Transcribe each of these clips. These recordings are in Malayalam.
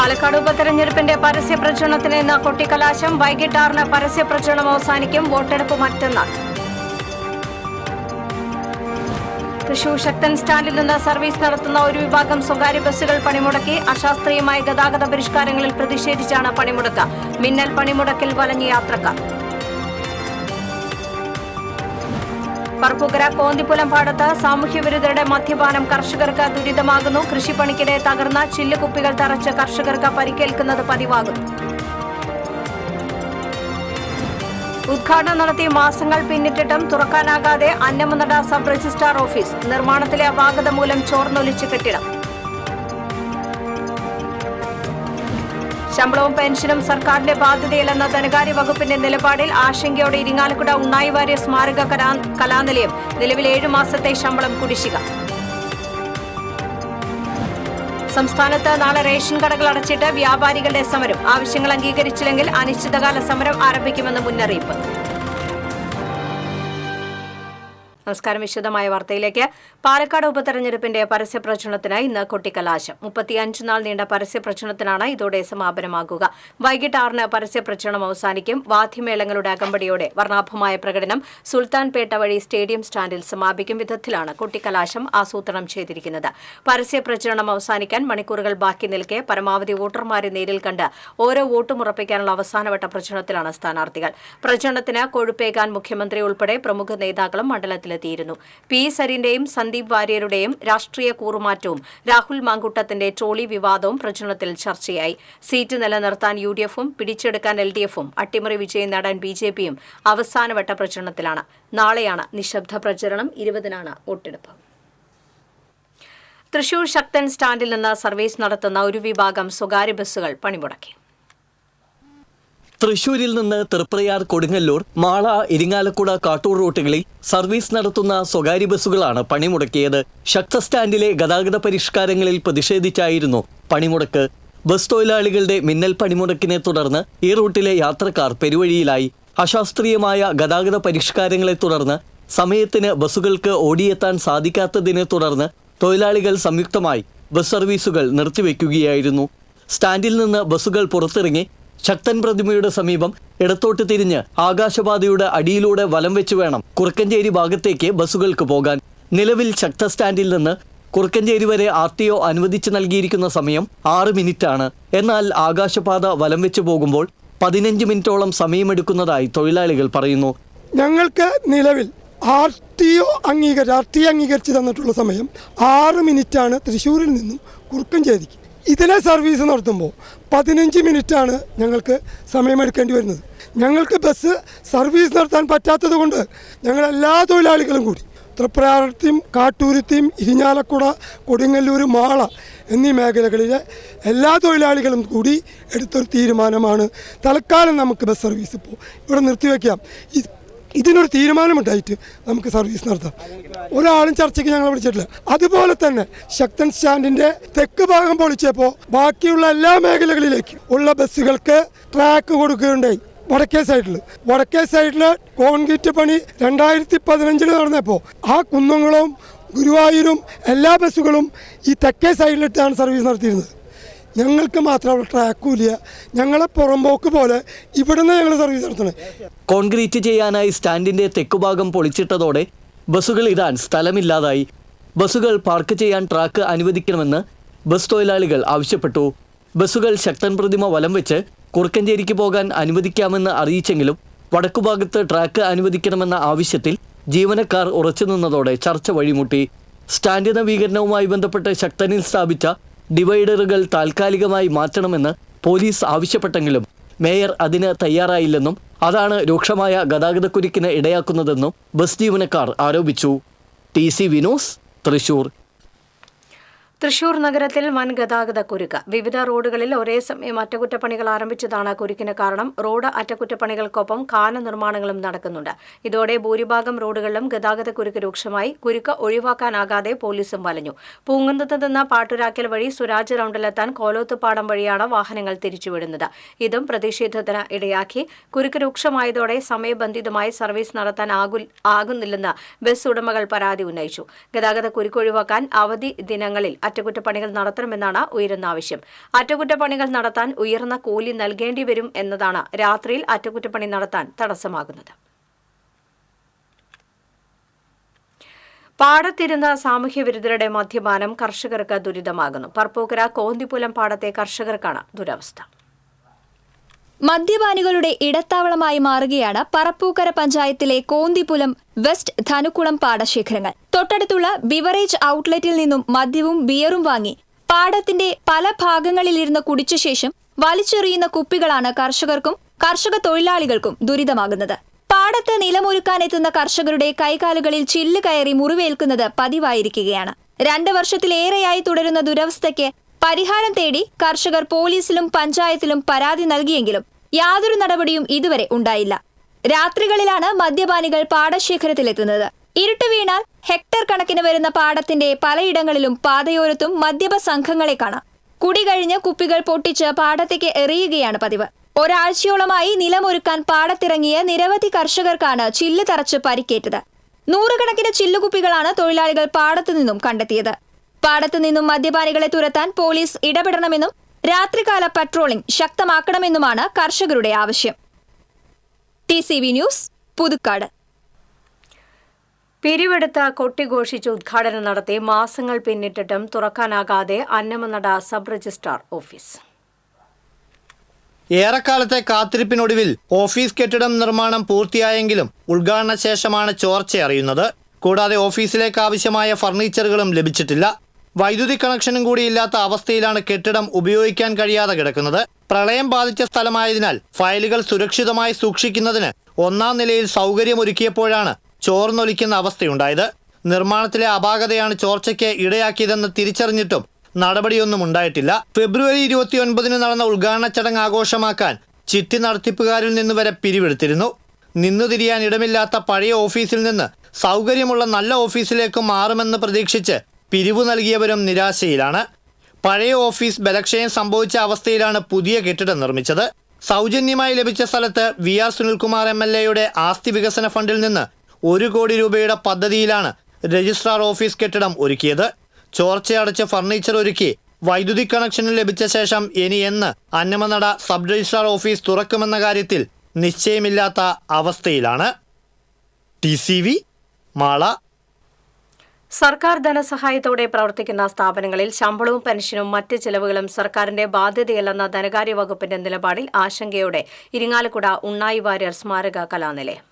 പാലക്കാട് ഉപതെരഞ്ഞെടുപ്പിന്റെ പരസ്യ പ്രചരണത്തിന് ഇന്ന് കൊട്ടിക്കലാശം. വൈകിട്ട് 6-ന് പരസ്യ പ്രചരണം അവസാനിക്കും. വോട്ടെടുപ്പ് മറ്റന്നാൾ. തൃശൂർ ശക്തൻ സ്റ്റാൻഡിൽ നിന്ന് സർവീസ് നടത്തുന്ന ഒരു വിഭാഗം സ്വകാര്യ ബസ്സുകൾ പണിമുടക്കി. അശാസ്ത്രീയമായ ഗതാഗത പരിഷ്കാരങ്ങളിൽ പ്രതിഷേധിച്ചാണ് പണിമുടക്ക്. മിന്നൽ പണിമുടക്കിൽ വലഞ്ഞ യാത്രക്കാർ. പറപ്പൂക്കര കോന്തിപ്പുലം പാടത്ത് സാമൂഹ്യവിരുദ്ധരുടെ മദ്യപാനം കർഷകർക്ക് ദുരിതമാകുന്നു. കൃഷിപ്പണിക്കിടെ തകർന്ന ചില്ലുകുപ്പികൾ തറച്ച് കർഷകർക്ക് പരിക്കേൽക്കുന്നത് പതിവാകുന്നു. ഉദ്ഘാടനം നടത്തി മാസങ്ങൾ പിന്നിട്ടിട്ടും തുറക്കാനാകാതെ അന്നമനട സബ് രജിസ്ട്രാർ ഓഫീസ്. നിർമ്മാണത്തിലെ അപാകത മൂലം ചോർന്നൊലിച്ച് കെട്ടിടം. ശമ്പളവും പെൻഷനും സർക്കാരിന്റെ ബാധ്യതയിലെന്ന ധനകാര്യ വകുപ്പിന്റെ നിലപാടിൽ ആശങ്കയോടെ ഇരിങ്ങാലക്കുട ഉണ്ണായി വാര്യർ സ്മാരക കലാനിലയം. നിലവിൽ 7 മാസത്തെ ശമ്പളം കുടിശ്ശിക. സംസ്ഥാനത്ത് നാളെ റേഷൻ കടകൾ അടച്ചിട്ട് വ്യാപാരികളുടെ സമരം. ആവശ്യങ്ങൾ അംഗീകരിച്ചില്ലെങ്കിൽ അനിശ്ചിതകാല സമരം ആരംഭിക്കുമെന്ന് മുന്നറിയിപ്പ്. നമസ്കാരം. വിശദമായ വാർത്തയിലേക്ക്. പാലക്കാട് ഉപതെരഞ്ഞെടുപ്പിന്റെ പരസ്യ പ്രചരണത്തിനായി ഇന്ന് കൊട്ടിക്കലാശം. 35 നാൾ നീണ്ട പരസ്യ പ്രചരണത്തിനാണ് ഇതോടെ സമാപനമാകുക. വൈകിട്ട് 6-ന് പരസ്യ പ്രചരണം അവസാനിക്കും. വാദ്യമേളങ്ങളുടെ അകമ്പടിയോടെ വർണ്ണാഭമായ പ്രകടനം സുൽത്താൻപേട്ട വഴി സ്റ്റേഡിയം സ്റ്റാൻഡിൽ സമാപിക്കും വിധത്തിലാണ് കൊട്ടിക്കലാശം ആസൂത്രണം ചെയ്തിരിക്കുന്നത്. പരസ്യ പ്രചരണം അവസാനിക്കാൻ മണിക്കൂറുകൾ ബാക്കി നിൽക്കെ പരമാവധി വോട്ടർമാരെ നേരിൽ കണ്ട് ഓരോ വോട്ടും ഉറപ്പിക്കാനുള്ള അവസാനവട്ട പ്രചരണത്തിലാണ് സ്ഥാനാർത്ഥികൾ. പ്രചരണത്തിന് കൊഴുപ്പേകാൻ മുഖ്യമന്ത്രി ഉൾപ്പെടെ പ്രമുഖ നേതാക്കളും മണ്ഡലത്തിൽ പി സരിന്റെയും സന്ദീപ് വാര്യരുടെയും രാഷ്ട്രീയ കൂറുമാറ്റവും രാഹുൽ മാങ്കൂട്ടത്തിന്റെ ട്രോളി വിവാദവും പ്രചരണത്തിൽ ചർച്ചയായി. സീറ്റ് നിലനിർത്താൻ UDF-ഉം പിടിച്ചെടുക്കാൻ LDF-ഉം അട്ടിമറി വിജയം നേടാൻ BJP-യും അവസാനവട്ട പ്രചരണത്തിലാണ്. നാളെയാണ് നിശബ്ദ പ്രചരണം. 20-നാണ് വോട്ടെടുപ്പ്. തൃശൂർ ശക്തൻ സ്റ്റാൻഡിൽ നിന്ന് സർവീസ് നടത്തുന്ന ഒരു വിഭാഗം സ്വകാര്യ ബസ്സുകൾ പണിമുടക്കി. തൃശൂരിൽ നിന്ന് തൃപ്രയാർ, കൊടുങ്ങല്ലൂർ, മാള, ഇരിങ്ങാലക്കുട, കാട്ടൂർ റൂട്ടുകളിൽ സർവീസ് നടത്തുന്ന സ്വകാര്യ ബസ്സുകളാണ് പണിമുടക്കിയത്. ശക്ത സ്റ്റാൻഡിലെ ഗതാഗത പരിഷ്കാരങ്ങളിൽ പ്രതിഷേധിച്ചായിരുന്നു പണിമുടക്ക്. ബസ് തൊഴിലാളികളുടെ മിന്നൽ പണിമുടക്കിനെ തുടർന്ന് ഈ റൂട്ടിലെ യാത്രക്കാർ പെരുവഴിയിലായി. അശാസ്ത്രീയമായ ഗതാഗത പരിഷ്കാരങ്ങളെ തുടർന്ന് സമയത്തിന് ബസ്സുകൾക്ക് ഓടിയെത്താൻ സാധിക്കാത്തതിനെ തുടർന്ന് തൊഴിലാളികൾ സംയുക്തമായി ബസ് സർവീസുകൾ നിർത്തിവെക്കുകയായിരുന്നു. സ്റ്റാൻഡിൽ നിന്ന് ബസ്സുകൾ പുറത്തിറങ്ങി ശക്തൻ പ്രതിമയുടെ സമീപം ഇടത്തോട്ട് തിരിഞ്ഞ് ആകാശപാതയുടെ അടിയിലൂടെ വലം വെച്ച് വേണം കുറുക്കഞ്ചേരി ഭാഗത്തേക്ക് ബസ്സുകൾക്ക് പോകാൻ. നിലവിൽ ശക്ത സ്റ്റാൻഡിൽ നിന്ന് കുറുക്കഞ്ചേരി വരെ RTO അനുവദിച്ചു നൽകിയിരിക്കുന്ന സമയം 6 മിനിറ്റാണ്. എന്നാൽ ആകാശപാത വലം വെച്ച് പോകുമ്പോൾ 15 മിനിറ്റോളം സമയമെടുക്കുന്നതായി തൊഴിലാളികൾ പറയുന്നു. ഞങ്ങൾക്ക് നിലവിൽ RTO അംഗീകരിച്ച് തന്നിട്ടുള്ള സമയം 6 മിനിറ്റാണ്. തൃശ്ശൂരിൽ നിന്നും കുറുക്കഞ്ചേരിക്ക് ഇതിലെ സർവീസ് നടത്തുമ്പോൾ 15 മിനിറ്റാണ് ഞങ്ങൾക്ക് സമയമെടുക്കേണ്ടി വരുന്നത്. ഞങ്ങൾക്ക് ബസ് സർവീസ് നടത്താൻ പറ്റാത്തത് കൊണ്ട് ഞങ്ങളെല്ലാ തൊഴിലാളികളും കൂടി തൃപ്രയാറത്തെയും കാട്ടൂരത്തെയും ഇരിഞ്ഞാലക്കുട, കൊടുങ്ങല്ലൂർ, മാള എന്നീ മേഖലകളിലെ എല്ലാ തൊഴിലാളികളും കൂടി എടുത്തൊരു തീരുമാനമാണ് തൽക്കാലം നമുക്ക് ബസ് സർവീസ് ഇപ്പോൾ ഇവിടെ നിർത്തിവെക്കാം. ഇതിനൊരു തീരുമാനമുണ്ടായിട്ട് നമുക്ക് സർവീസ് നടത്താം. ഒരാളും ചർച്ചയ്ക്ക് ഞങ്ങൾ വിളിച്ചിട്ടില്ല. അതുപോലെ തന്നെ ശക്തൻ സ്റ്റാൻഡിന്റെ തെക്ക് ഭാഗം പൊളിച്ചപ്പോൾ ബാക്കിയുള്ള എല്ലാ മേഖലകളിലേക്കും ഉള്ള ബസ്സുകൾക്ക് ട്രാക്ക് കൊടുക്കുകയുണ്ടായി. വടക്കേ സൈഡിൽ കോൺക്രീറ്റ് പണി 2015 നടന്നപ്പോൾ ആ കുന്നംകുളവും ഗുരുവായൂരും എല്ലാ ബസ്സുകളും ഈ തെക്കേ സൈഡിലിട്ടാണ് സർവീസ് നടത്തിയിരുന്നത്. ഞങ്ങൾക്ക് മാത്രം അവിടെ ട്രാക്കൂല്ല. ഞങ്ങളെ പുറമ്പോക്ക് പോലെ ഇവിടുന്ന് ഞങ്ങൾ സർവീസ് നടത്തണേ. കോൺക്രീറ്റ് ചെയ്യാനായി സ്റ്റാൻഡിന്റെ തെക്കുഭാഗം പൊളിച്ചിട്ടതോടെ ബസ്സുകൾ ഇടാൻ സ്ഥലമില്ലാതായി. ബസ്സുകൾ പാർക്ക് ചെയ്യാൻ ട്രാക്ക് അനുവദിക്കണമെന്ന് ബസ് തൊഴിലാളികൾ ആവശ്യപ്പെട്ടു. ബസ്സുകൾ ശക്തൻ പ്രതിമ വലം വെച്ച് കുറുക്കഞ്ചേരിക്ക് പോകാൻ അനുവദിക്കാമെന്ന് അറിയിച്ചെങ്കിലും വടക്കുഭാഗത്ത് ട്രാക്ക് അനുവദിക്കണമെന്ന ആവശ്യത്തിൽ ജീവനക്കാർ ഉറച്ചുനിന്നതോടെ ചർച്ച വഴിമുട്ടി. സ്റ്റാൻഡ് നവീകരണവുമായി ബന്ധപ്പെട്ട് ശക്തനിൽ സ്ഥാപിച്ച ഡിവൈഡറുകൾ താൽക്കാലികമായി മാറ്റണമെന്ന് പോലീസ് ആവശ്യപ്പെട്ടെങ്കിലും മേയർ അതിന് തയ്യാറായില്ലെന്നും അതാണ് രൂക്ഷമായ ഗതാഗതക്കുരുക്കിന് ഇടയാക്കുന്നതെന്നും ബസ് ജീവനക്കാർ ആരോപിച്ചു. TC വിനോസ്, തൃശൂർ. തൃശൂർ നഗരത്തിൽ വൻ ഗതാഗത കുരുക്ക്. വിവിധ റോഡുകളിൽ ഒരേ സമയം അറ്റകുറ്റപ്പണികൾ ആരംഭിച്ചതാണ് കുരുക്കിന് കാരണം. റോഡ് അറ്റകുറ്റപ്പണികൾക്കൊപ്പം കാന നിർമ്മാണങ്ങളും നടക്കുന്നുണ്ട്. ഇതോടെ ഭൂരിഭാഗം റോഡുകളിലും ഗതാഗത കുരുക്ക് രൂക്ഷമായി. കുരുക്ക് ഒഴിവാക്കാനാകാതെ പോലീസും വലഞ്ഞു. പൂങ്കുന്നത്ത് നിന്ന് പാട്ടുരാക്കൽ വഴി സ്വരാജ് റൗണ്ടിലെത്താൻ കോലോത്തുപാടം വഴിയാണ് വാഹനങ്ങൾ തിരിച്ചുവിടുന്നത്. ഇതും പ്രതിഷേധത്തിന് ഇടയാക്കി. കുരുക്ക് രൂക്ഷമായതോടെ സമയബന്ധിതമായി സർവീസ് നടത്താൻ ആകുന്നില്ലെന്ന് ബസ് ഉടമകൾ പരാതി ഉന്നയിച്ചു. ഗതാഗത കുരുക്ക് ഒഴിവാക്കാൻ അവധി ദിനങ്ങളിൽ അറ്റകുറ്റപ്പണികൾ നടത്തണമെന്നാണ് ഉയരുന്ന ആവശ്യം. അറ്റകുറ്റപ്പണികൾ നടത്താൻ ഉയർന്ന കൂലി നൽകേണ്ടി വരും എന്നതാണ് രാത്രിയിൽ അറ്റകുറ്റപ്പണി നടത്താൻ തടസ്സമാകുന്നത്. പാടത്തിരുന്ന സാമൂഹ്യവിരുദ്ധരുടെ മദ്യപാനം കർഷകർക്ക് ദുരിതമാകുന്നു. പറപ്പൂക്കര കോന്തിപ്പുലം പാടത്തെ കർഷകർക്കാണ് ദുരവസ്ഥ. മദ്യപാനികളുടെ ഇടത്താവളമായി മാറുകയാണ് പറപ്പൂക്കര പഞ്ചായത്തിലെ കോന്തിപ്പുലം വെസ്റ്റ് ധനുക്കുളം പാടശേഖരങ്ങൾ. തൊട്ടടുത്തുള്ള ബിവറേജ് ഔട്ട്ലെറ്റിൽ നിന്നും മദ്യവും ബിയറും വാങ്ങി പാടത്തിന്റെ പല ഭാഗങ്ങളിലിരുന്ന് കുടിച്ച ശേഷം വലിച്ചെറിയുന്ന കുപ്പികളാണ് കർഷകർക്കും കർഷക തൊഴിലാളികൾക്കും ദുരിതമാകുന്നത്. പാടത്ത് നിലമൊരുക്കാനെത്തുന്ന കർഷകരുടെ കൈകാലുകളിൽ ചില്ല് കയറി മുറിവേൽക്കുന്നത് പതിവായിരിക്കുകയാണ്. 2 വർഷത്തിലേറെയായി തുടരുന്ന ദുരവസ്ഥയ്ക്ക് പരിഹാരം തേടി കർഷകർ പോലീസിലും പഞ്ചായത്തിലും പരാതി നൽകിയെങ്കിലും യാതൊരു നടപടിയും ഇതുവരെ ഉണ്ടായില്ല. രാത്രികളിലാണ് മദ്യപാനികൾ പാടശേഖരത്തിലെത്തുന്നത്. ഇരുട്ട് വീണാൽ ഹെക്ടർ കണക്കിന് വരുന്ന പാടത്തിന്റെ പലയിടങ്ങളിലും പാതയോരത്തും മദ്യപ സംഘങ്ങളെ കാണാം. കുടി കഴിഞ്ഞ് കുപ്പികൾ പൊട്ടിച്ച് പാടത്തേക്ക് എറിയുകയാണ് പതിവ്. ഒരാഴ്ചയോളമായി നിലമൊരുക്കാൻ പാടത്തിറങ്ങിയ നിരവധി കർഷകർക്കാണ് ചില്ല് തറച്ച് പരിക്കേറ്റത്. 100 കണക്കിന് ചില്ലുകുപ്പികളാണ് തൊഴിലാളികൾ പാടത്തു നിന്നും കണ്ടെത്തിയത്. പാടത്തു നിന്നും മദ്യപാനികളെ തുരത്താൻ പോലീസ് ഇടപെടണമെന്നും രാത്രികാല പട്രോളിംഗ് ശക്തമാക്കണമെന്നുമാണ് കർഷകരുടെ ആവശ്യം. TCV news, Puthukkad. പിരിവെടുത്ത് കൊട്ടിഘോഷിച്ച് ഉദ്ഘാടനം നടത്തി മാസങ്ങൾ പിന്നിട്ടിട്ടും തുറക്കാനാകാതെ അന്നമനട സബ് രജിസ്ട്രാർ ഓഫീസ്. ഏറെക്കാലത്തെ കാത്തിരിപ്പിനൊടുവിൽ ഓഫീസ് കെട്ടിടം നിർമ്മാണം പൂർത്തിയായെങ്കിലും ഉദ്ഘാടന ശേഷമാണ് ചോർച്ചയറിയുന്നത്. കൂടാതെ ഓഫീസിലേക്ക് ആവശ്യമായ ഫർണിച്ചറുകളും ലഭിച്ചിട്ടില്ല. വൈദ്യുതി കണക്ഷനും കൂടി ഇല്ലാത്ത അവസ്ഥയിലാണ് കെട്ടിടം ഉപയോഗിക്കാൻ കഴിയാതെ കിടക്കുന്നത്. പ്രളയം ബാധിച്ച സ്ഥലമായതിനാൽ ഫയലുകൾ സുരക്ഷിതമായി സൂക്ഷിക്കുന്നതിന് 1ാം നിലയിൽ സൗകര്യമൊരുക്കിയപ്പോഴാണ് ചോർന്നൊലിക്കുന്ന അവസ്ഥയുണ്ടായത്. നിർമ്മാണത്തിലെ അപാകതയാണ് ചോർച്ചയ്ക്ക് ഇടയാക്കിയതെന്ന് തിരിച്ചറിഞ്ഞിട്ടും നടപടിയൊന്നും ഉണ്ടായിട്ടില്ല. ഫെബ്രുവരി 29 നടന്ന ഉദ്ഘാടന ചടങ്ങ് ആഘോഷമാക്കാൻ ചിട്ടി നടത്തിപ്പുകാരിൽ നിന്ന് വരെ പിരിവെടുത്തിരുന്നു. നിന്നുതിരിയാൻ ഇടമില്ലാത്ത പഴയ ഓഫീസിൽ നിന്ന് സൗകര്യമുള്ള നല്ല ഓഫീസിലേക്ക് മാറുമെന്ന് പ്രതീക്ഷിച്ച് പിരിവ് നൽകിയവരും നിരാശയിലാണ്. പഴയ ഓഫീസ് ബലക്ഷയം സംഭവിച്ച അവസ്ഥയിലാണ് പുതിയ കെട്ടിടം നിർമ്മിച്ചത്. സൗജന്യമായി ലഭിച്ച സ്ഥലത്ത് VR സുനിൽകുമാർ MLA ആസ്തി വികസന ഫണ്ടിൽ നിന്ന് 1 കോടി രൂപയുടെ പദ്ധതിയിലാണ് രജിസ്ട്രാർ ഓഫീസ് കെട്ടിടം ഒരുക്കിയത്. ചോർച്ചയടച്ച് ഫർണിച്ചർ ഒരുക്കി വൈദ്യുതി കണക്ഷൻ ലഭിച്ച ശേഷം ഇനി എന്ന് അന്നമനട സബ് രജിസ്ട്രാർ ഓഫീസ് തുറക്കുമെന്ന കാര്യത്തിൽ നിശ്ചയമില്ലാത്ത അവസ്ഥയിലാണ്. TCV മാള. സർക്കാർ ധനസഹായത്തോടെ പ്രവർത്തിക്കുന്ന സ്ഥാപനങ്ങളിൽ ശമ്പളവും പെൻഷനും മറ്റ് ചെലവുകളും സർക്കാരിന്റെ ബാധ്യതയല്ലെന്ന ധനകാര്യ വകുപ്പിന്റെ നിലപാടിൽ ആശങ്കയോടെ ഇരിങ്ങാലക്കുട ഉണ്ണായി വാര്യർ സ്മാരക കലാനിലയം.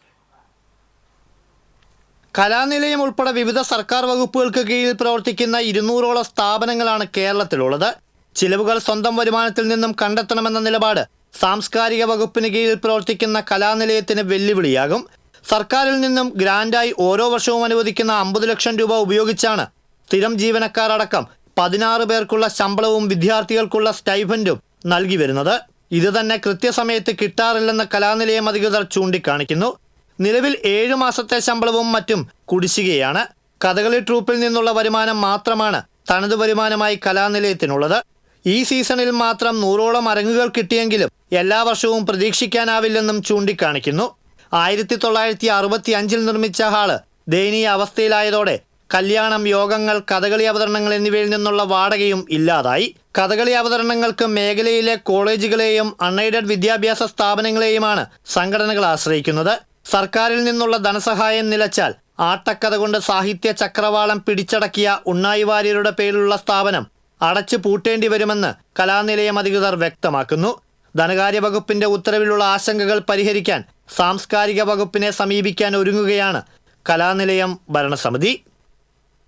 കലാനിലയം ഉൾപ്പെടെ വിവിധ സർക്കാർ വകുപ്പുകൾക്ക് കീഴിൽ പ്രവർത്തിക്കുന്ന 200ഓളം സ്ഥാപനങ്ങളാണ് കേരളത്തിലുള്ളത്. ചിലവുകൾ സ്വന്തം വരുമാനത്തിൽ നിന്നും കണ്ടെത്തണമെന്ന നിലപാട് സാംസ്കാരിക വകുപ്പിന് കീഴിൽ പ്രവർത്തിക്കുന്ന കലാനിലയത്തിന് വെല്ലുവിളിയാകും. സർക്കാരിൽ നിന്നും ഗ്രാന്റായി ഓരോ വർഷവും അനുവദിക്കുന്ന 50 ലക്ഷം രൂപ ഉപയോഗിച്ചാണ് സ്ഥിരം ജീവനക്കാരടക്കം 16 പേർക്കുള്ള ശമ്പളവും വിദ്യാർത്ഥികൾക്കുള്ള സ്റ്റൈഫൻഡും നൽകി വരുന്നത്. ഇത് തന്നെ കൃത്യസമയത്ത് കിട്ടാറില്ലെന്ന് കലാനിലയം അധികൃതർ ചൂണ്ടിക്കാണിക്കുന്നു. നിലവിൽ 7 മാസത്തെ ശമ്പളവും മറ്റും കുടിശ്ശികയാണ്. കഥകളി ട്രൂപ്പിൽ നിന്നുള്ള വരുമാനം മാത്രമാണ് തനത് വരുമാനമായി കലാനിലയത്തിനുള്ളത്. ഈ സീസണിൽ മാത്രം 100ഓളം അരങ്ങുകൾ കിട്ടിയെങ്കിലും എല്ലാ വർഷവും പ്രതീക്ഷിക്കാനാവില്ലെന്നും ചൂണ്ടിക്കാണിക്കുന്നു. 1965 നിർമ്മിച്ച ഹാള് ദയനീയ അവസ്ഥയിലായതോടെ കല്യാണം, യോഗങ്ങൾ, കഥകളി അവതരണങ്ങൾ എന്നിവയിൽ നിന്നുള്ള വാടകയും ഇല്ലാതായി. കഥകളി അവതരണങ്ങൾക്ക് മേഖലയിലെ കോളേജുകളെയും അൺഎയ്ഡഡ് വിദ്യാഭ്യാസ സ്ഥാപനങ്ങളെയുമാണ് സംഘടനകൾ ആശ്രയിക്കുന്നത്. സർക്കാരിൽ നിന്നുള്ള ധനസഹായം നിലച്ചാൽ ആട്ടക്കഥ കൊണ്ട് സാഹിത്യ ചക്രവാളം പിടിച്ചടക്കിയ ഉണ്ണായി വാര്യരുടെ പേരിലുള്ള സ്ഥാപനം അടച്ചു പൂട്ടേണ്ടി വരുമെന്ന് കലാനിലയം അധികൃതർ വ്യക്തമാക്കുന്നു. ധനകാര്യ വകുപ്പിന്റെ ഉത്തരവിലുള്ള ആശങ്കകൾ പരിഹരിക്കാൻ സാംസ്കാരിക വകുപ്പിനെ സമീപിക്കാൻ ഒരുങ്ങുകയാണ് കലാനിലയം ഭരണസമിതി.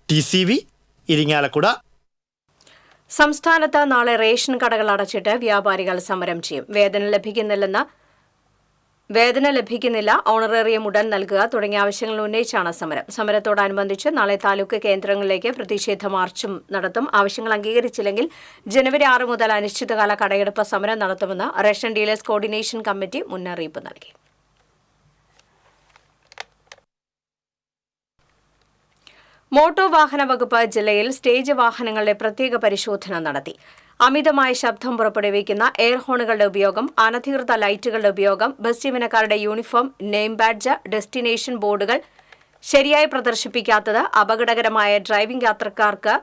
TCV ഇരിങ്ങാലക്കുട. സംസ്ഥാനത്ത് നാളെ റേഷൻ കടകൾ അടച്ചിട്ട് വ്യാപാരികൾ സമരം ചെയ്യും. വേതന ലഭിക്കുന്നില്ല, ഓണറേറിയം ഉടൻ നൽകുക തുടങ്ങിയ ആവശ്യങ്ങൾ ഉന്നയിച്ചാണ് സമരം. സമരത്തോടനുബന്ധിച്ച് നാളെ താലൂക്ക് കേന്ദ്രങ്ങളിലേക്ക് പ്രതിഷേധ മാർച്ചും നടത്തും. ആവശ്യങ്ങൾ അംഗീകരിച്ചില്ലെങ്കിൽ ജനുവരി 6 മുതൽ അനിശ്ചിതകാല കടയെടുപ്പ് സമരം നടത്തുമെന്ന് റേഷൻ ഡീലേഴ്സ് കോർഡിനേഷൻ കമ്മിറ്റി മുന്നറിയിപ്പ് നൽകി. മോട്ടോർ വാഹന വകുപ്പ് ജില്ലയിൽ സ്റ്റേജ് വാഹനങ്ങളുടെ പ്രത്യേക പരിശോധന നടത്തി. അമിതമായ ശബ്ദം പുറപ്പെടുവിക്കുന്ന എയർ ഹോണുകളുടെ ഉപയോഗം, അനധികൃത ലൈറ്റുകളുടെ ഉപയോഗം, ബസ് ജീവനക്കാരുടെ യൂണിഫോം, നെയിം ബാഡ്ജ്, ഡെസ്റ്റിനേഷൻ ബോർഡുകൾ ശരിയായി പ്രദർശിപ്പിക്കാത്തത്, അപകടകരമായ ഡ്രൈവിംഗ്, യാത്രക്കാർക്ക്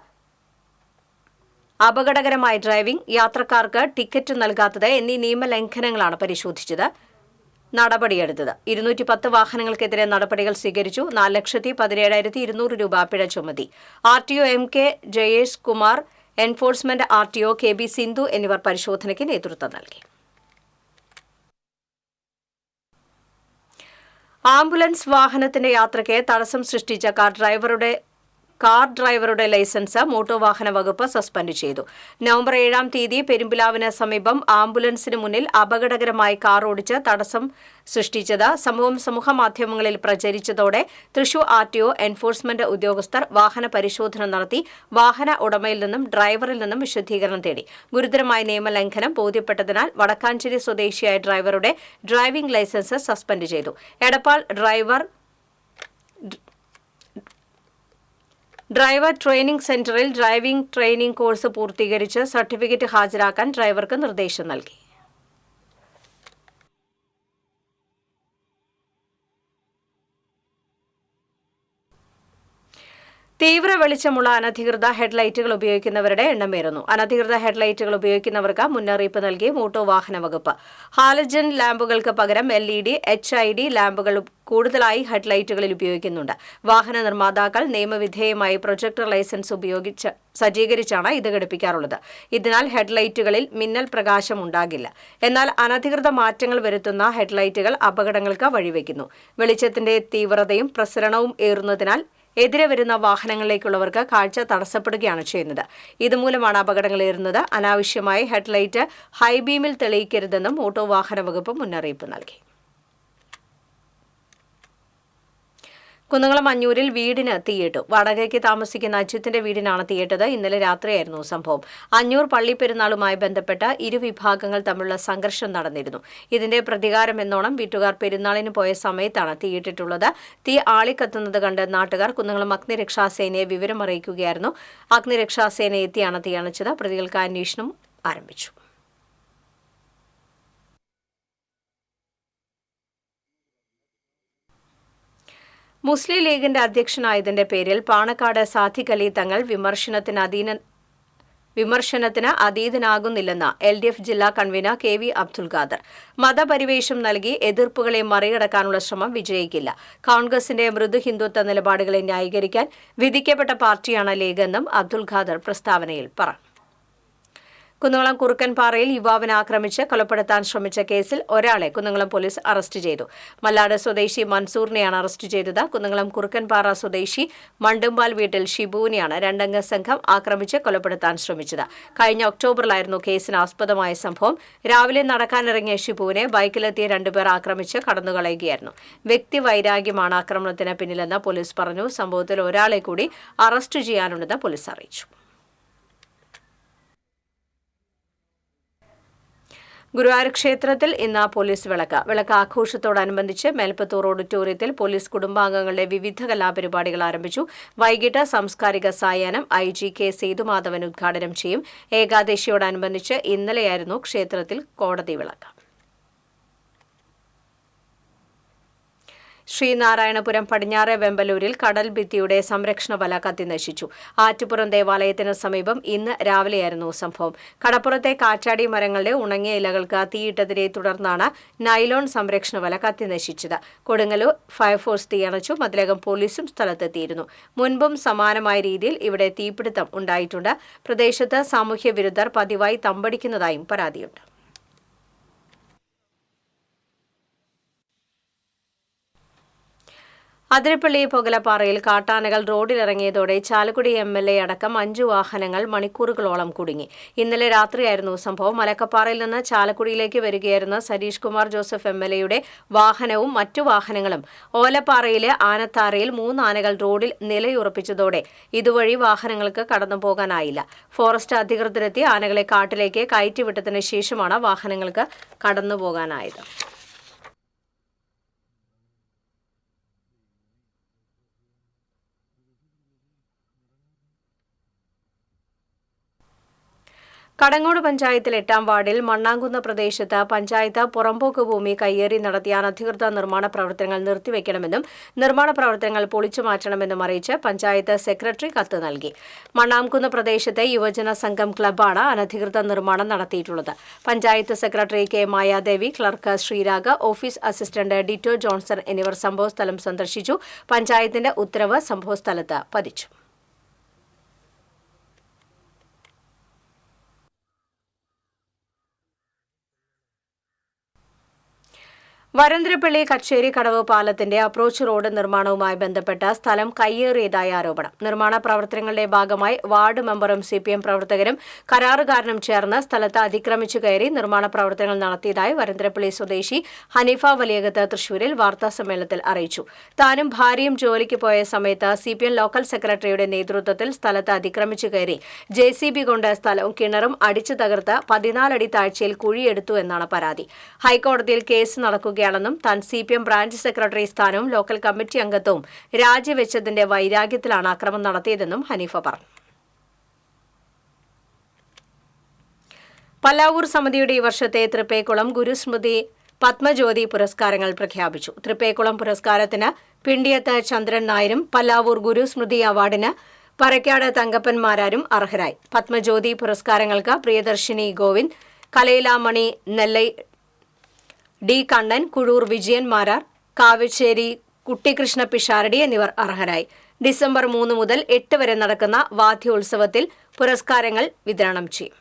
അപകടകരമായ ഡ്രൈവിംഗ്, യാത്രക്കാർക്ക് ടിക്കറ്റ് നൽകാത്തത് എന്നീ നിയമലംഘനങ്ങളാണ് പരിശോധിച്ചത്. നടപടിയെടുത്തത് 210 വാഹനങ്ങൾക്കെതിരെ നടപടികൾ സ്വീകരിച്ചു. 4,17,200 രൂപ പിഴ ചുമത്തി. RTO MK Jayesh Kumar, enforcement RTO KB Sindhu എന്നിവർ പരിശോധനയ്ക്ക് നേതൃത്വം നൽകി. ആംബുലൻസ് വാഹനത്തിന്റെ യാത്രയ്ക്ക് തടസ്സം സൃഷ്ടിച്ച കാർ ഡ്രൈവറുടെ ലൈസൻസ് മോട്ടോർ വാഹന വകുപ്പ് സസ്പെൻഡ് ചെയ്തു. നവംബർ 7-ാം തീയതി പെരുമ്പിലാവിന് സമീപം ആംബുലൻസിന് മുന്നിൽ അപകടകരമായി കാർ ഓടിച്ച് തടസ്സം സൃഷ്ടിച്ചത് സംഭവം സമൂഹമാധ്യമങ്ങളിൽ പ്രചരിച്ചതോടെ തൃശൂർ RTO എൻഫോഴ്സ്മെന്റ് ഉദ്യോഗസ്ഥർ വാഹന പരിശോധന നടത്തി വാഹന ഉടമയിൽ നിന്നും ഡ്രൈവറിൽ നിന്നും വിശദീകരണം തേടി. ഗുരുതരമായ നിയമലംഘനം ബോധ്യപ്പെട്ടതിനാൽ വടക്കാഞ്ചേരി സ്വദേശിയായ ഡ്രൈവറുടെ ഡ്രൈവിംഗ് ലൈസൻസ് സസ്പെൻഡ് ചെയ്തു. എടപ്പാൾ ഡ്രൈവർ ട്രെയിനിംഗ് സെന്ററിൽ ഡ്രൈവിംഗ് ട്രെയിനിംഗ് കോഴ്സ് പൂർത്തീകരിച്ച് സർട്ടിഫിക്കറ്റ് ഹാജരാക്കാൻ ഡ്രൈവർക്ക് നിർദ്ദേശം നൽകി. തീവ്ര വെളിച്ചമുള്ള അനധികൃത ഹെഡ്ലൈറ്റുകൾ ഉപയോഗിക്കുന്നവരുടെ എണ്ണമേറുന്നു. അനധികൃത ഹെഡ്ലൈറ്റുകൾ ഉപയോഗിക്കുന്നവർക്ക് മുന്നറിയിപ്പ് നൽകി മോട്ടോർ വാഹന വകുപ്പ്. ഹാലജൻ ലാമ്പുകൾക്ക് പകരം LED, HID ലാമ്പുകൾ കൂടുതലായി ഹെഡ്ലൈറ്റുകളിൽ ഉപയോഗിക്കുന്നുണ്ട്. വാഹന നിർമ്മാതാക്കൾ നിയമവിധേയമായി പ്രൊജക്ടർ ലൈസൻസ് സജ്ജീകരിച്ചാണ് ഇത് ഘടിപ്പിക്കാറുള്ളത്. ഇതിനാൽ ഹെഡ്ലൈറ്റുകളിൽ മിന്നൽ പ്രകാശം ഉണ്ടാകില്ല. എന്നാൽ അനധികൃത മാറ്റങ്ങൾ വരുത്തുന്ന ഹെഡ്ലൈറ്റുകൾ അപകടങ്ങൾക്ക് വഴിവെക്കുന്നു. വെളിച്ചത്തിന്റെ തീവ്രതയും പ്രസരണവും ഏറുന്നതിനാൽ എതിരെ വരുന്ന വാഹനങ്ങളിലേക്കുള്ളവർക്ക് കാഴ്ച തടസ്സപ്പെടുകയാണ് ചെയ്യുന്നത്. ഇതുമൂലമാണ് അപകടങ്ങളേറുന്നത്. അനാവശ്യമായി ഹെഡ്ലൈറ്റ് ഹൈബീമിൽ തെളിയിക്കരുതെന്നും മോട്ടോർ വാഹന വകുപ്പ് മുന്നറിയിപ്പ് നൽകി. കുന്നംകുളം അഞ്ഞൂരിൽ വീടിന് തീയിട്ടു. വാടകയ്ക്ക് താമസിക്കുന്ന അജിത്തിന്റെ വീടിനാണ് തീയിട്ടത്. ഇന്നലെ രാത്രിയായിരുന്നു സംഭവം. അഞ്ഞൂർ പള്ളിപ്പെരുന്നാളുമായി ബന്ധപ്പെട്ട് ഇരുവിഭാഗങ്ങൾ തമ്മിലുള്ള സംഘർഷം നടന്നിരുന്നു. ഇതിന്റെ പ്രതികാരമെന്നോണം വീട്ടുകാർ പെരുന്നാളിന് പോയ സമയത്താണ് തീയിട്ടിട്ടുള്ളത്. തീ ആളിക്കത്തുന്നത് കണ്ട് നാട്ടുകാർ കുന്നംകുളം അഗ്നിരക്ഷാസേനയെ വിവരമറിയിക്കുകയായിരുന്നു. അഗ്നിരക്ഷാസേന എത്തിയാണ് തീയണച്ചത്. പ്രതികൾക്ക് അന്വേഷണം ആരംഭിച്ചു. മുസ്ലിം ലീഗിന്റെ അധ്യക്ഷനായതിന്റെ പേരിൽ പാണക്കാട് സാദിഖ് അലി തങ്ങൾ വിമർശനത്തിന് അതീതനാകുന്നില്ലെന്ന് LDF ജില്ലാ കൺവീനർ KV അബ്ദുൽ ഖാദർ. മതപരിവേഷം നൽകി എതിർപ്പുകളെ മറികടക്കാനുള്ള ശ്രമം വിജയിക്കില്ല. കോൺഗ്രസിന്റെ മൃദു ഹിന്ദുത്വ നിലപാടുകളെ ന്യായീകരിക്കാൻ വിധിക്കപ്പെട്ട പാർട്ടിയാണ് ലീഗെന്നും അബ്ദുൽ ഖാദർ പ്രസ്താവനയിൽ പറഞ്ഞു. കുന്നംകുളം കുറുക്കൻപാറയിൽ യുവാവിനെ ആക്രമിച്ച് കൊലപ്പെടുത്താൻ ശ്രമിച്ച കേസിൽ ഒരാളെ കുന്നംകുളം പോലീസ് അറസ്റ്റ് ചെയ്തു. മല്ലാട് സ്വദേശി മൻസൂറിനെയാണ് അറസ്റ്റ് ചെയ്തത്. കുന്നംകുളം കുറുക്കൻപാറ സ്വദേശി മണ്ടുമ്പാൽ വീട്ടിൽ ഷിബുവിനെയാണ് രണ്ടംഗ സംഘം ആക്രമിച്ച് കൊലപ്പെടുത്താൻ ശ്രമിച്ചത്. കഴിഞ്ഞ ഒക്ടോബറിലായിരുന്നു കേസിന് ആസ്പദമായ സംഭവം. രാവിലെ നടക്കാനിറങ്ങിയ ഷിബുവിനെ ബൈക്കിലെത്തിയ രണ്ടുപേർ ആക്രമിച്ച് കടന്നുകളയുകയായിരുന്നു. വ്യക്തിവൈരാഗ്യമാണ് ആക്രമണത്തിന് പിന്നിലെന്ന് പോലീസ് പറഞ്ഞു. സംഭവത്തിൽ ഒരാളെ കൂടി അറസ്റ്റ് ചെയ്യാനുണ്ടെന്ന് പോലീസ് അറിയിച്ചു. ഗുരുവായൂർ ക്ഷേത്രത്തിൽ ഇന്ന് പോലീസ് വിളക്ക് ആഘോഷത്തോടനുബന്ധിച്ച് മേൽപ്പത്തൂർ ഓഡിറ്റോറിയത്തിൽ പോലീസ് കുടുംബാംഗങ്ങളുടെ വിവിധ കലാപരിപാടികൾ ആരംഭിച്ചു. വൈകിട്ട് സാംസ്കാരിക സായാഹ്നം IG K സേതുമാധവൻ ഉദ്ഘാടനം ചെയ്യും. ഏകാദശിയോടനുബന്ധിച്ച് ഇന്നലെയായിരുന്നു ക്ഷേത്രത്തിൽ കോടതി വിളക്ക്. ശ്രീനാരായണപുരം പടിഞ്ഞാറെ വെമ്പലൂരിൽ കടൽ ഭിത്തിയുടെ സംരക്ഷണ വല കത്തിനശിച്ചു. ആറ്റുപുറം ദേവാലയത്തിന് സമീപം ഇന്ന് രാവിലെയായിരുന്നു സംഭവം. കടപ്പുറത്തെ കാറ്റാടി മരങ്ങളുടെ ഉണങ്ങിയ ഇലകൾക്ക് തീയിട്ടതിനെ തുടർന്നാണ് നൈലോൺ സംരക്ഷണ വല കത്തിനശിച്ചത്. കൊടുങ്ങല്ലൂർ ഫയർഫോഴ്സ് തീയണച്ചു. മതിലകം പോലീസും സ്ഥലത്തെത്തിയിരുന്നു. മുൻപും സമാനമായ രീതിയിൽ ഇവിടെ തീപിടുത്തം ഉണ്ടായിട്ടുണ്ട്. പ്രദേശത്ത് സാമൂഹ്യ വിരുദ്ധർ പതിവായി തമ്പടിക്കുന്നതായും പരാതിയുണ്ട്. അതിരപ്പള്ളി പൊകലപ്പാറയിൽ കാട്ടാനകൾ റോഡിലിറങ്ങിയതോടെ ചാലക്കുടി MLA അടക്കം 5 വാഹനങ്ങൾ മണിക്കൂറുകളോളം കുടുങ്ങി. ഇന്നലെ രാത്രിയായിരുന്നു സംഭവം. മലക്കപ്പാറയിൽ നിന്ന് ചാലക്കുടിയിലേക്ക് വരികയായിരുന്ന സരീഷ് കുമാർ ജോസഫ് MLAയുടെ വാഹനവും മറ്റു വാഹനങ്ങളും ഓലപ്പാറയിലെ ആനത്താരയിൽ 3 ആനകൾ റോഡിൽ നിലയുറപ്പിച്ചതോടെ ഇതുവഴി വാഹനങ്ങൾക്ക് കടന്നുപോകാനായില്ല. ഫോറസ്റ്റ് അധികൃതരെത്തി ആനകളെ കാട്ടിലേക്ക് കയറ്റിവിട്ടതിന് ശേഷമാണ് വാഹനങ്ങൾക്ക് കടന്നുപോകാനായത്. കടങ്ങോട് പഞ്ചായത്തിൽ 8-ാം വാർഡിൽ മണ്ണാങ്കുന്ന് പ്രദേശത്ത് പഞ്ചായത്ത് പുറമ്പോക്ക് ഭൂമി കയ്യേറി നടത്തിയ അനധികൃത നിർമ്മാണ പ്രവർത്തനങ്ങൾ നിർത്തിവെക്കണമെന്നും നിർമ്മാണ പ്രവർത്തനങ്ങൾ പൊളിച്ചു മാറ്റണമെന്നും അറിയിച്ച് പഞ്ചായത്ത് സെക്രട്ടറി കത്ത് നൽകി. മണ്ണാംകുന്ന് പ്രദേശത്തെ യുവജന സംഘം ക്ലബ്ബാണ് അനധികൃത നിർമ്മാണം നടത്തിയിട്ടുള്ളത്. Panchayat secretary K Mayadevi, clerk Sreerag, office assistant ditto Johnson എന്നിവർ സംഭവസ്ഥലം സന്ദർശിച്ചു. പഞ്ചായത്തിന്റെ ഉത്തരവ് സംഭവസ്ഥലത്ത് പതിച്ചു. വരന്തരപ്പള്ളി കച്ചേരി കടവ് പാലത്തിന്റെ അപ്രോച്ച് റോഡ് നിർമ്മാണവുമായി ബന്ധപ്പെട്ട സ്ഥലം കയ്യേറിയതായി ആരോപണം. നിർമ്മാണ പ്രവർത്തനങ്ങളുടെ ഭാഗമായി വാർഡ് മെമ്പറും CPM പ്രവർത്തകരും കരാറുകാരനും ചേർന്ന് സ്ഥലത്ത് അതിക്രമിച്ചു കയറി നിർമ്മാണ പ്രവർത്തനങ്ങൾ നടത്തിയതായി വരന്തരപ്പള്ളി സ്വദേശി ഹനീഫ വലിയകത്ത് തൃശൂരിൽ വാർത്താസമ്മേളനത്തിൽ അറിയിച്ചു. താനും ഭാര്യയും ജോലിക്ക് പോയ സമയത്ത് CPM ലോക്കൽ സെക്രട്ടറിയുടെ നേതൃത്വത്തിൽ സ്ഥലത്ത് അതിക്രമിച്ചു കയറി JCB കൊണ്ട് സ്ഥലവും കിണറും അടിച്ചു തകർത്ത് 14 അടി താഴ്ചയിൽ കുഴിയെടുത്തു എന്നാണ് പരാതി. ഹൈക്കോടതിയിൽ കേസ് നടക്കുകയാണെന്നും താൻ CPM ബ്രാഞ്ച് സെക്രട്ടറി സ്ഥാനവും ലോക്കൽ കമ്മിറ്റി അംഗത്വവും രാജിവെച്ചതിന്റെ വൈരാഗ്യത്തിലാണ് ആക്രമണം നടത്തിയതെന്നും ഹനീഫ പറഞ്ഞു. പല്ലാവൂർ സമിതിയുടെ ഈ വർഷത്തെ തൃപ്പേക്കുളം ഗുരുസ്മൃതി പത്മജ്യോതി പുരസ്കാരങ്ങൾ പ്രഖ്യാപിച്ചു. തൃപ്പേക്കുളം പുരസ്കാരത്തിന് പിണ്ടിയത്ത് ചന്ദ്രൻ നായരും പല്ലാവൂർ ഗുരുസ്മൃതി അവാർഡിന് പറക്കാട് തങ്കപ്പൻമാരാരും അർഹരായി. പത്മജ്യോതി പുരസ്കാരങ്ങൾക്ക് പ്രിയദർശിനി ഗോവിന്ദ്, കലയിലാമണി നെല്ലൈ, D. കണ്ണൻ, കുഴൂർ വിജയൻ മാരാർ, കാവശ്ശേരി കുട്ടികൃഷ്ണ പിഷാരടി എന്നിവർ അർഹരായി. ഡിസംബർ 3 മുതൽ 8 വരെ നടക്കുന്ന വാദ്യോത്സവത്തിൽ പുരസ്കാരങ്ങൾ വിതരണം ചെയ്യും.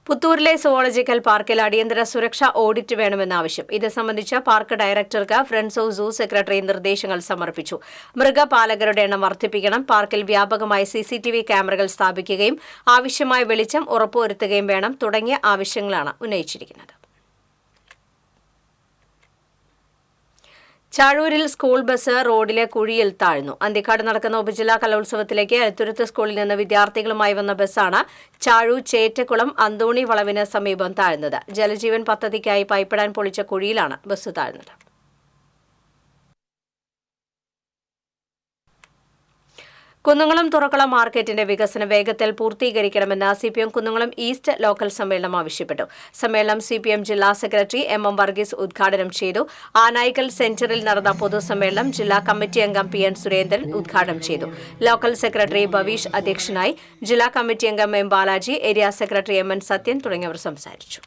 പുത്തൂരിലെ സുവോളജിക്കൽ പാർക്കിൽ അടിയന്തര സുരക്ഷാ ഓഡിറ്റ് വേണമെന്ന ആവശ്യം. ഇത് സംബന്ധിച്ച് പാർക്ക് ഡയറക്ടർക്ക് ഫ്രണ്ട്സ് ഓഫ് സൂ സെക്രട്ടറി നിർദ്ദേശങ്ങൾ സമർപ്പിച്ചു. മൃഗപാലകരുടെ എണ്ണം വർദ്ധിപ്പിക്കണം, പാർക്കിൽ വ്യാപകമായി CCTV ക്യാമറകൾ സ്ഥാപിക്കുകയും ആവശ്യമായ വെളിച്ചം ഉറപ്പുവരുത്തുകയും വേണം തുടങ്ങിയ ആവശ്യങ്ങളാണ് ഉന്നയിച്ചിരിക്കുന്നത്. ചാഴൂരിൽ സ്കൂൾ ബസ് റോഡിലെ കുഴിയിൽ താഴ്ന്നു. അന്തിക്കാട് നടക്കുന്ന ഉപജില്ലാ കലോത്സവത്തിലേക്ക് എലത്തുരുത്ത് സ്കൂളിൽ നിന്ന് വിദ്യാർത്ഥികളുമായി വന്ന ബസ്സാണ് ചാഴൂർ ചേറ്റക്കുളം അന്തോണി വളവിന് സമീപം താഴ്ന്നത്. ജലജീവൻ പദ്ധതിക്കായി പൈപ്പിടാൻ പൊളിച്ച കുഴിയിലാണ് ബസ് താഴ്ന്നത്. കുന്നംകുളം തുറക്കുളം മാർക്കറ്റിന്റെ വികസനം വേഗത്തിൽ പൂർത്തീകരിക്കണമെന്ന് CPM കുന്നംകുളം ഈസ്റ്റ് ലോക്കൽ സമ്മേളനം ആവശ്യപ്പെട്ടു. സമ്മേളനം CPM ജില്ലാ സെക്രട്ടറി MM വർഗീസ് ഉദ്ഘാടനം ചെയ്തു. ആനായിക്കൽ സെന്ററിൽ നടന്ന പൊതുസമ്മേളനം ജില്ലാ കമ്മിറ്റി അംഗം PN സുരേന്ദ്രൻ ഉദ്ഘാടനം ചെയ്തു. ലോക്കൽ സെക്രട്ടറി ഭവീഷ് അധ്യക്ഷനായി. ജില്ലാ കമ്മിറ്റി അംഗം M Balaji, area secretary MN Sathyan തുടങ്ങിയവർ സംസാരിച്ചു.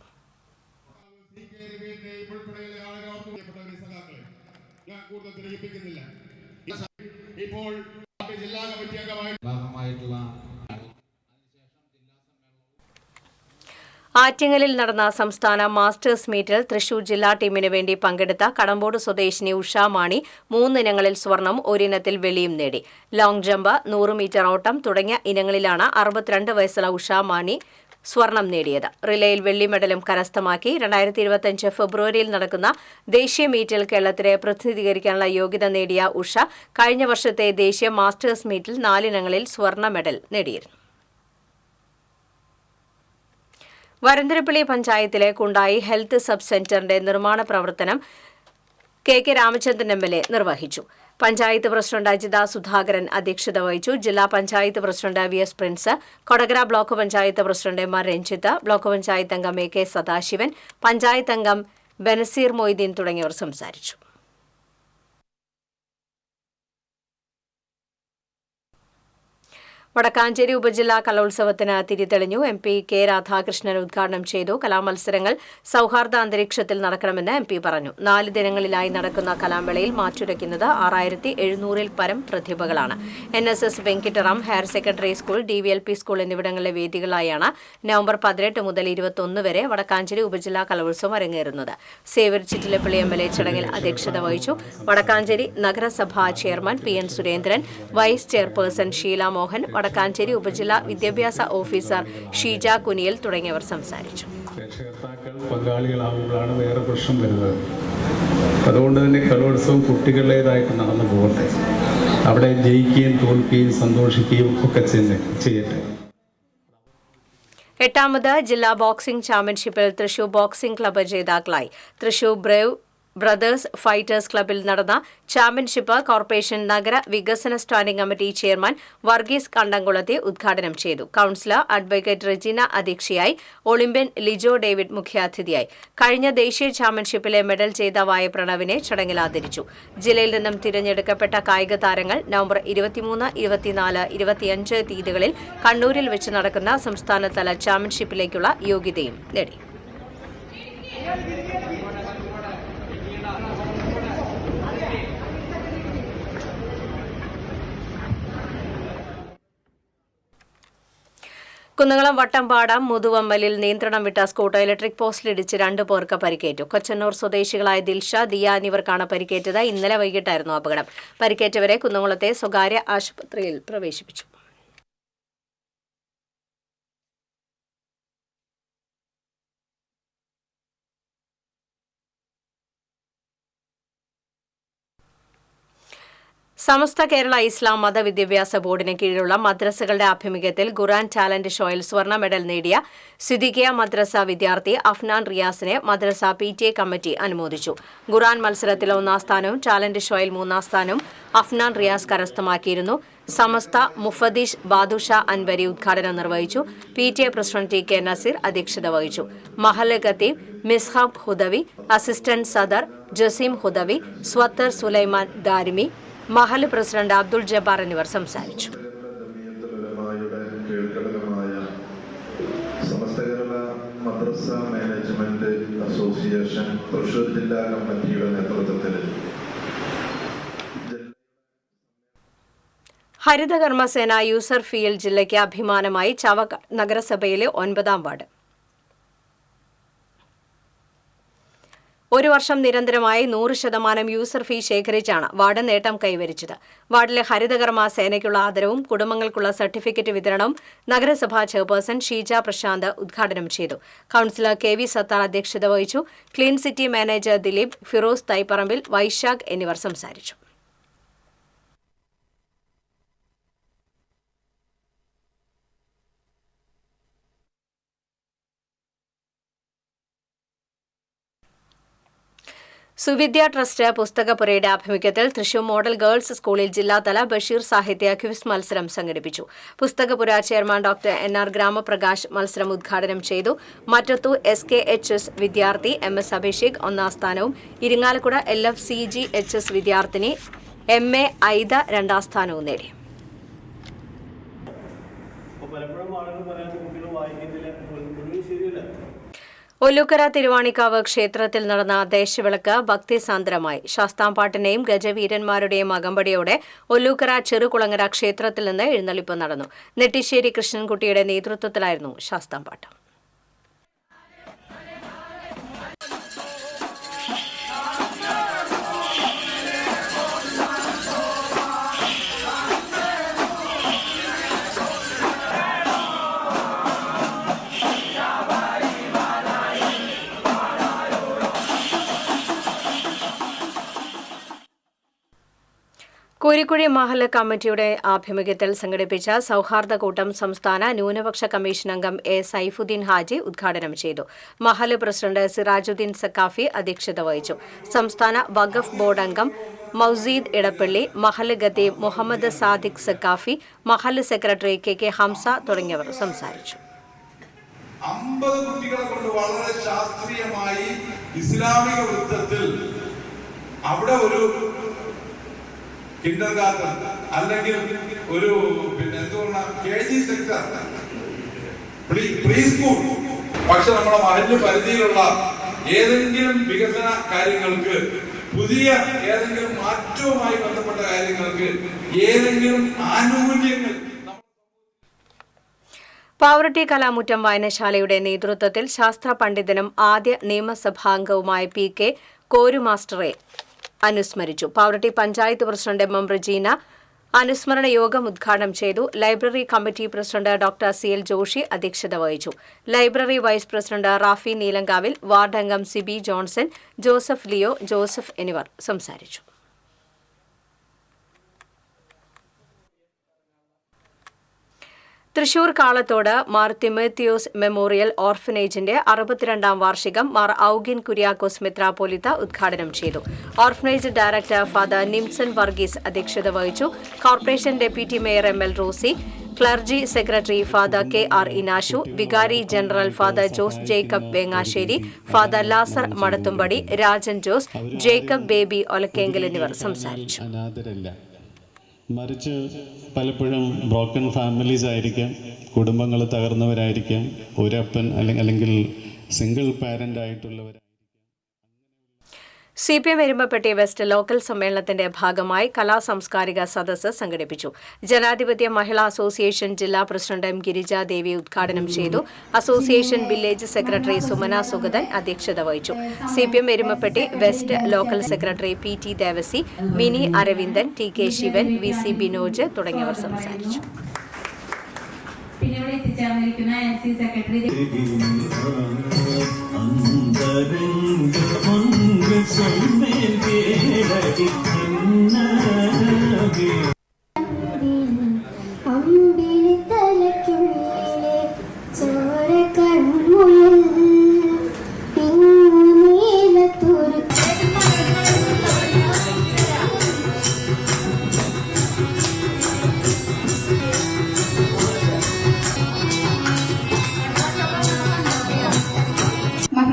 ആറ്റിങ്ങലിൽ നടന്ന സംസ്ഥാന മാസ്റ്റേഴ്സ് മീറ്റിൽ തൃശൂർ ജില്ലാ ടീമിന് വേണ്ടി പങ്കെടുത്ത കടമ്പോട് സ്വദേശിനി ഉഷ മാണി 3 ഇനങ്ങളിൽ സ്വർണം, 1 ഇനത്തിൽ വെള്ളിയും നേടി. ലോങ് ജമ്പ്, 100 മീറ്റർ ഓട്ടം തുടങ്ങിയ ഇനങ്ങളിലാണ് 62 വയസ്സുള്ള ഉഷ മാണി സ്വർണം നേടിയത്. റിലേയിൽ വെള്ളി മെഡലും കരസ്ഥമാക്കി. 2025 ഫെബ്രുവരിയിൽ നടക്കുന്ന ദേശീയ മീറ്റിൽ കേരളത്തിനെ പ്രതിനിധീകരിക്കാനുള്ള യോഗ്യത നേടിയ ഉഷ കഴിഞ്ഞ വർഷത്തെ ദേശീയ മാസ്റ്റേഴ്സ് മീറ്റിൽ 4 ഇനങ്ങളിൽ സ്വർണ്ണ മെഡൽ നേടിയിരുന്നു. വരന്തരപ്പള്ളി പഞ്ചായത്തിലെ കുണ്ടായി ഹെൽത്ത് സബ് സെന്ററിന്റെ നിർമ്മാണ പ്രവർത്തനം KK രാമചന്ദ്രൻ MLA നിർവഹിച്ചു. പഞ്ചായത്ത് പ്രസിഡന്റ് അജിത സുധാകരൻ അധ്യക്ഷത വഹിച്ചു. ജില്ലാ panchayat president VS Prince, Kodakara block panchayat president MR Ranjith, block panchayat അംഗം AK സദാശിവൻ, പഞ്ചായത്ത് അംഗം ബനസീർ മൊയ്തീൻ തുടങ്ങിയവർ സംസാരിച്ചു. വടക്കാഞ്ചേരി ഉപജില്ലാ കലോത്സവത്തിന് തിരിതെളിഞ്ഞു. MP K രാധാകൃഷ്ണൻ ഉദ്ഘാടനം ചെയ്തു. കലാമത്സരങ്ങൾ സൌഹാർദ്ദ അന്തരീക്ഷത്തിൽ നടക്കണമെന്ന് MP പറഞ്ഞു. 4 ദിനങ്ങളിലായി നടക്കുന്ന കലാമേളയിൽ മാറ്റുരയ്ക്കുന്നത് 6700-ൽ പരം പ്രതിഭകളാണ്. NSS Venkitaram higher secondary school, DVLP school എന്നിവിടങ്ങളിലെ വേദികളായാണ് നവംബർ 18 മുതൽ 21 വരെ വടക്കാഞ്ചേരി ഉപജില്ലാ കലോത്സവം അരങ്ങേറുന്നത്. സേവ്യർ ചിറ്റിലപ്പള്ളി MLA ചടങ്ങിൽ അധ്യക്ഷത വഹിച്ചു. വടക്കാഞ്ചേരി നഗരസഭാ chairman PN Surendran, vice chairperson Sheela Mohan, Vadakkanchery ഉപജില്ലാ വിദ്യാഭ്യാസ ഓഫീസർ ഷീജ കുനിയൽ തുടങ്ങിയവർ സംസാരിച്ചു. രക്ഷകർത്താക്കൾ പങ്കാളികളാകുമ്പോഴാണ് വേറെ പ്രശ്നം വരുന്നത്. അതുകൊണ്ട് തന്നെ കലോത്സവം കുട്ടികളുടേതായിട്ട് നടന്നു പോകട്ടെ. അവിടെ ജയിക്കുകയും തോൽക്കുകയും സന്തോഷിക്കുകയും ഒക്കെ ചെയ്യട്ടെ. 8ാമത് ജില്ലാ ബോക്സിംഗ് ചാമ്പ്യൻഷിപ്പിൽ തൃശൂർ ബോക്സിംഗ് ക്ലബ്ബ് ജേതാക്കളായി. തൃശൂർ ബ്രേവ് ബ്രദേഴ്സ് ഫൈറ്റേഴ്സ് ക്ലബിൽ നടന്ന ചാമ്പ്യൻഷിപ്പ് കോർപ്പറേഷൻ നഗര വികസന സ്റ്റാൻഡിംഗ് കമ്മിറ്റി ചെയർമാൻ വർഗീസ് കണ്ടംകുളത്തെ ഉദ്ഘാടനം ചെയ്തു. കൌൺസിലർ അഡ്വക്കേറ്റ് റെജിന അധ്യക്ഷയായി, ഒളിമ്പ്യൻ ലിജോ ഡേവിഡ് മുഖ്യാതിഥിയായി. കഴിഞ്ഞ ദേശീയ ചാമ്പ്യൻഷിപ്പിലെ മെഡൽ ജേതാവായ പ്രണവിനെ ചടങ്ങിൽ ആദരിച്ചു. ജില്ലയിൽ നിന്നും തിരഞ്ഞെടുക്കപ്പെട്ട കായിക താരങ്ങൾ നവംബർ 23, 24, 25 തീയതികളിൽ കണ്ണൂരിൽ വെച്ച് നടക്കുന്ന സംസ്ഥാനതല ചാമ്പ്യൻഷിപ്പിലേക്കുള്ള യോഗ്യതയും നേടി. കുന്നംകുളം വട്ടംപാടം മുതുവമ്മലിൽ നിയന്ത്രണം വിട്ട സ്കൂട്ടർ ഇലക്ട്രിക് പോസ്റ്റിലിടിച്ച് 2 പേർക്ക് പരിക്കേറ്റു. കൊച്ചന്നൂർ സ്വദേശികളായ ദിൽഷ, ദിയ എന്നിവർക്കാണ് പരിക്കേറ്റത്. ഇന്നലെ വൈകിട്ടായിരുന്നു അപകടം. പരിക്കേറ്റവരെ കുന്നംകുളത്തെ സ്വകാര്യ ആശുപത്രിയിൽ പ്രവേശിപ്പിച്ചു. സമസ്ത കേരള ഇസ്ലാം മതവിദ്യാഭ്യാസ ബോർഡിന് കീഴിലുള്ള മദ്രസകളുടെ ആഭിമുഖ്യത്തിൽ ഖുർആൻ ടാലന്റ് ഷോയിൽ സ്വർണ്ണ മെഡൽ നേടിയ സിദ്ദിഖിയ മദ്രസ വിദ്യാർത്ഥി അഫ്നാൻ റിയാസിനെ മദ്രസ PTA കമ്മിറ്റി അനുമോദിച്ചു. ഖുർആൻ മത്സരത്തിൽ 1ാം സ്ഥാനവും ടാലന്റ് ഷോയിൽ 3ാം സ്ഥാനവും അഫ്നാൻ റിയാസ് കരസ്ഥമാക്കിയിരുന്നു. സമസ്ത മുഫദ്ദിഷ് ബാദുഷ അൻവരി ഉദ്ഘാടനം നിർവഹിച്ചു. PTA പ്രസിഡന്റ് TK നസീർ അധ്യക്ഷത വഹിച്ചു. മഹല്ല് ഖത്തീബ് മിസ്ഹാബ് ഹുദവി, അസിസ്റ്റന്റ് സദർ ജസീം ഹുദവി, സ്വത്തർ സുലൈമാൻ ദാരിമി, മഹല്ല് പ്രസിഡന്റ് അബ്ദുൾ ജബ്ബാർ എന്നിവർ സംസാരിച്ചു. സമസ്ത കേരള മദ്രസ മാനേജ്മെന്റ് അസോസിയേഷൻ തൃശൂർ ജില്ലാ കമ്മിറ്റിയുടെ നേതൃത്വത്തിൽ ഹരിതകർമ്മസേന യൂസർ ഫീൽ ജില്ലയ്ക്ക് അഭിമാനമായി ചാവക്കാട് നഗരസഭയിലെ 9ാം വാർഡ്. 1 വർഷം നിരന്തരമായി 100% യൂസർ ഫീ ശേഖരിച്ചാണ് വാർഡ് നേട്ടം കൈവരിച്ചത്. വാർഡിലെ ഹരിതകർമ്മ സേനയ്ക്കുള്ള ആദരവും കുടുംബങ്ങൾക്കുള്ള സർട്ടിഫിക്കറ്റ് വിതരണവും നഗരസഭാ ചെയർപേഴ്സൺ ഷീജ പ്രശാന്ത് ഉദ്ഘാടനം ചെയ്തു. കൌൺസിലർ KV സത്താർ അധ്യക്ഷത വഹിച്ചു. Clean city manager Dileep, Firoz Thaiparambil, Vaisakh എന്നിവർ സംസാരിച്ചു. സുവിദ്യ ട്രസ്റ്റ് പുസ്തകപ്പുരയുടെ ആഭിമുഖ്യത്തിൽ തൃശൂർ മോഡൽ ഗേൾസ് സ്കൂളിൽ ജില്ലാതല ബഷീർ സാഹിത്യ ക്വിസ് മത്സരം സംഘടിപ്പിച്ചു. പുസ്തകപ്പുര ചെയർമാൻ ഡോക്ടർ NR ഗ്രാമപ്രകാശ് മത്സരം ഉദ്ഘാടനം ചെയ്തു. മറ്റത്തു SKHS വിദ്യാർത്ഥി MS അഭിഷേക് 1ാം സ്ഥാനവും ഇരിങ്ങാലക്കുട LFCGHS വിദ്യാർത്ഥിനി MA ഐദ 2ാം സ്ഥാനവും നേടി. ഒല്ലൂക്കര തിരുവാണിക്കാവ് ക്ഷേത്രത്തിൽ നടന്ന ദേശവിളക്ക് ഭക്തിസാന്ദ്രമായി. ശാസ്താംപാട്ടിന്റെയും ഗജവീരന്മാരുടെയും അകമ്പടിയോടെ ഒല്ലൂക്കര ചെറുകുളങ്ങര ക്ഷേത്രത്തിൽ നിന്ന് എഴുന്നള്ളിപ്പ് നടന്നു. നെട്ടിശ്ശേരി കൃഷ്ണൻകുട്ടിയുടെ നേതൃത്വത്തിലായിരുന്നു ശാസ്താംപാട്ട്. കോരിക്കുഴി മഹല്ല് കമ്മിറ്റിയുടെ ആഭിമുഖ്യത്തിൽ സംഘടിപ്പിച്ച സൌഹാർദ്ദകൂട്ടം സംസ്ഥാന ന്യൂനപക്ഷ കമ്മീഷൻ അംഗം A. സൈഫുദ്ദീൻ ഹാജി ഉദ്ഘാടനം ചെയ്തു. മഹല്ല് പ്രസിഡന്റ് സിറാജുദ്ദീൻ സക്കാഫി അധ്യക്ഷത വഹിച്ചു. സംസ്ഥാന വഖഫ് ബോർഡ് അംഗം മൗസീദ് ഇടപ്പള്ളി, മഹല്ല് ഖത്തീബ് മുഹമ്മദ് സാദിഖ് സക്കാഫി, മഹല്ല് സെക്രട്ടറി KK ഹംസ തുടങ്ങിയവർ സംസാരിച്ചു. 50 കുട്ടികളെ കൊണ്ട് വളരെ ശാസ്ത്രീയമായി ഇസ്ലാമിക വൃത്തത്തിൽ അവിടെ ഒരു കിൻഡർ ഗാർഡൻ അല്ലെങ്കിൽ ഒരു KG സെക്ടർ പ്രീ സ്കൂൾ, പക്ഷെ നമ്മുടെ മഹല്ല് പരിധിയിലുള്ള ഏതെങ്കിലും വികസന കാര്യങ്ങൾക്ക്, പുതിയ ഏതെങ്കിലും മാറ്റവുമായി ബന്ധപ്പെട്ട കാര്യങ്ങൾക്ക് ഏതെങ്കിലും ആനുകൂല്യങ്ങൾ പാവറട്ടി കലാമുറ്റം വായനശാലയുടെ നേതൃത്വത്തിൽ ശാസ്ത്ര പണ്ഡിതനും ആദ്യ നിയമസഭാംഗവുമായ PK കോരു മാസ്റ്ററെ അനുസ്മരിച്ചു. പാവറട്ടി പഞ്ചായത്ത് പ്രസിഡന്റ് MM റജീന അനുസ്മരണ യോഗം ഉദ്ഘാടനം ചെയ്തു. Library committee president doctor CL Joshy അധ്യക്ഷത വഹിച്ചു. Library vice president Rafi Neelankavil, ward അംഗം Siby Johnson, Joseph Leo, Joseph എന്നിവർ സംസാരിച്ചു. തൃശൂർ കാളത്തോട് മാർ തിമോത്തിയോസ് മെമ്മോറിയൽ ഓർഫനേജിന്റെ 62ാം വാർഷികം മാർ ഔഗിൻ കുര്യാക്കോസ് മെത്രാപ്പോലിത്ത ഉദ്ഘാടനം ചെയ്തു. Orphanage director father Nimson Varghese അധ്യക്ഷത വഹിച്ചു. Corporation deputy mayor ML Rosy, clergy secretary father KR Inashu, വികാരി general father Jose Jacob Vengasseri, father ലാസർ മടത്തുംപടി, രാജൻ ജോസ്, ജേക്കബ് ബേബി ഒലക്കേങ്കൽ എന്നിവർ സംസാരിച്ചു. മറിച്ച് പലപ്പോഴും ബ്രോക്കൺ ഫാമിലീസ് ആയിരിക്കാം, കുടുംബങ്ങൾ തകർന്നവരായിരിക്കാം, ഒരപ്പൻ അല്ലെങ്കിൽ സിംഗിൾ പാരൻ്റ് ആയിട്ടുള്ളവർ. CPM എരുമപ്പെട്ടി വെസ്റ്റ് ലോക്കൽ സമ്മേളനത്തിന്റെ ഭാഗമായി കലാസാംസ്കാരിക സദസ്സ് സംഘടിപ്പിച്ചു. ജനാധിപത്യ മഹിളാ അസോസിയേഷൻ ജില്ലാ പ്രസിഡന്റ് M. ഗിരിജാദേവി ഉദ്ഘാടനം ചെയ്തു. Association village secretary Sumana Sugathan അധ്യക്ഷത വഹിച്ചു. CPM Erumapetty west local secretary PT Devasy, Mini Aravindan, TK Sivan, VC Binoj തുടങ്ങിയവർ സംസാരിച്ചു.